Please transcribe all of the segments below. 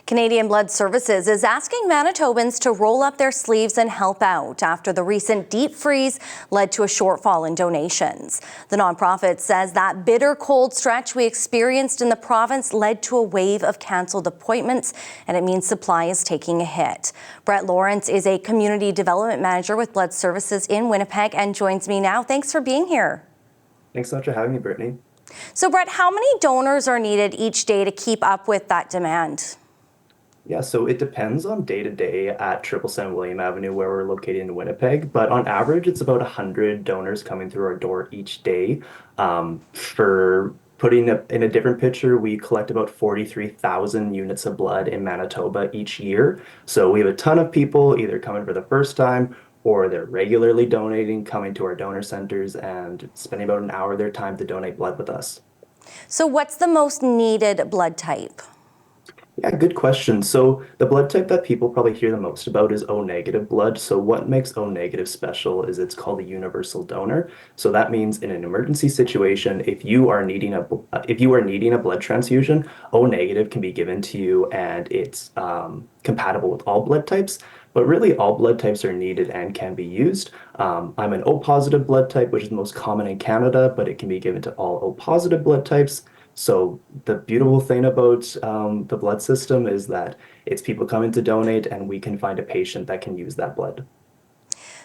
Canadian Blood Services is asking Manitobans to roll up their sleeves and help out after the recent deep freeze led to a shortfall in donations. The nonprofit says that bitter cold stretch we experienced in the province led to a wave of cancelled appointments, and it means supply is taking a hit. Brett Lawrence is a community development manager with Blood Services in Winnipeg and joins me now. Thanks for being here. Thanks so much for having me, Brittany. So Brett, how many donors are needed each day to keep up with that demand? Yeah, so it depends on day to day at 777 William Avenue, where we're located in Winnipeg. But on average, it's about 100 donors coming through our door each day. For putting it in a different picture, we collect about 43,000 units of blood in Manitoba each year. So we have a ton of people either coming for the first time or they're regularly donating, coming to our donor centers and spending about an hour of their time to donate blood with us. So what's the most needed blood type? Yeah, good question. So the blood type that people probably hear the most about is O negative blood. So what makes O negative special is it's called a universal donor. So that means in an emergency situation, if you are needing a blood transfusion, O negative can be given to you, and it's compatible with all blood types. But really, all blood types are needed and can be used. I'm an O positive blood type, which is the most common in Canada, but it can be given to all O positive blood types. So the beautiful thing about the blood system is that it's people coming to donate, and we can find a patient that can use that blood.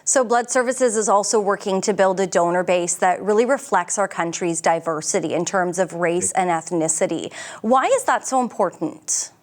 So Blood Services is also working to build a donor base that really reflects our country's diversity in terms of race and ethnicity. Why is that so important?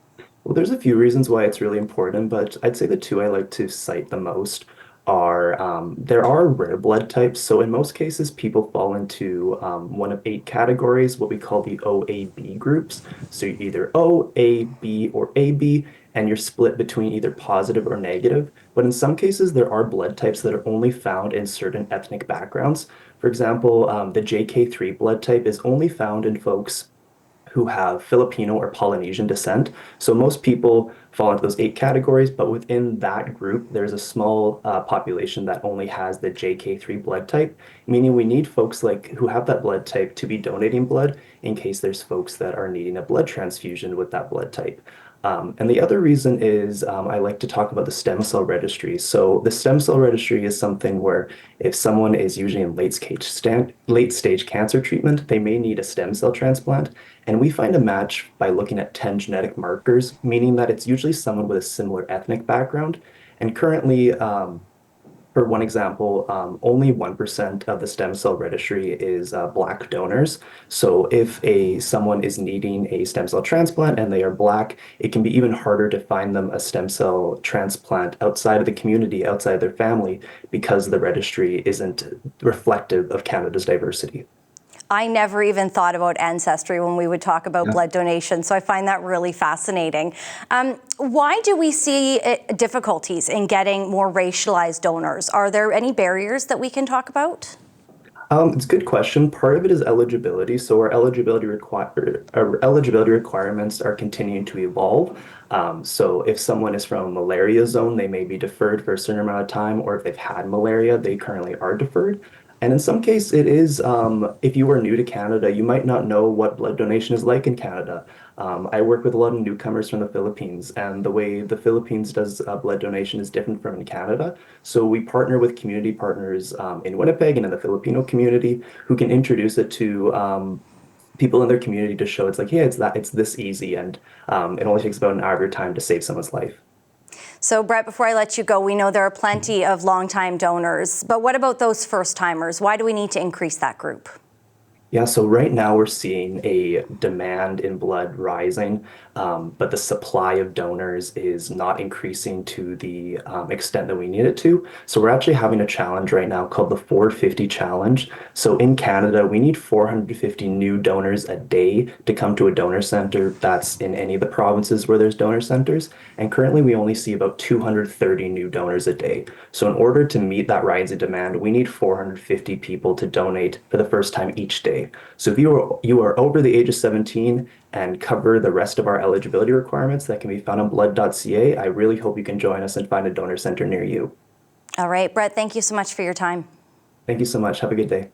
Well, there's a few reasons why it's really important, but I'd say the two I like to cite the most are there are rare blood types. So in most cases, people fall into one of 8 categories, what we call the OAB groups. So you're either O, A, B, or AB, and you're split between either positive or negative. But in some cases, there are blood types that are only found in certain ethnic backgrounds. For example, the JK3 blood type is only found in folks who have Filipino or Polynesian descent. So most people fall into those 8 categories, but within that group, there's a small population that only has the JK3 blood type, meaning we need folks who have that blood type to be donating blood in case there's folks that are needing a blood transfusion with that blood type. And the other reason is I like to talk about the stem cell registry. So the stem cell registry is something where if someone is usually in late stage cancer treatment, they may need a stem cell transplant. And we find a match by looking at 10 genetic markers, meaning that it's usually someone with a similar ethnic background. And currently, for one example, only 1% of the stem cell registry is Black donors. So if someone is needing a stem cell transplant and they are Black, it can be even harder to find them a stem cell transplant outside of the community, outside of their family, because the registry isn't reflective of Canada's diversity. I never even thought about ancestry when we would talk about blood donation, so I find that really fascinating. Why do we see difficulties in getting more racialized donors? Are there any barriers that we can talk about? It's a good question. Part of it is eligibility. So our eligibility requirements are continuing to evolve. So if someone is from a malaria zone, they may be deferred for a certain amount of time, or if they've had malaria, they currently are deferred. And in some case, it is, if you are new to Canada, you might not know what blood donation is like in Canada. I work with a lot of newcomers from the Philippines, and the way the Philippines does blood donation is different from in Canada. So we partner with community partners in Winnipeg and in the Filipino community who can introduce it to people in their community to show it's like, yeah, it's this easy, and it only takes about an hour of your time to save someone's life. So Brett, before I let you go, we know there are plenty of longtime donors, but what about those first timers? Why do we need to increase that group? Yeah, so right now we're seeing a demand in blood rising, but the supply of donors is not increasing to the extent that we need it to. So we're actually having a challenge right now called the 450 challenge. So in Canada, we need 450 new donors a day to come to a donor center that's in any of the provinces where there's donor centers. And currently we only see about 230 new donors a day. So in order to meet that rising demand, we need 450 people to donate for the first time each day. So if you are over the age of 17 and cover the rest of our eligibility requirements that can be found on blood.ca, I really hope you can join us and find a donor center near you. All right, Brett, thank you so much for your time. Thank you so much. Have a good day.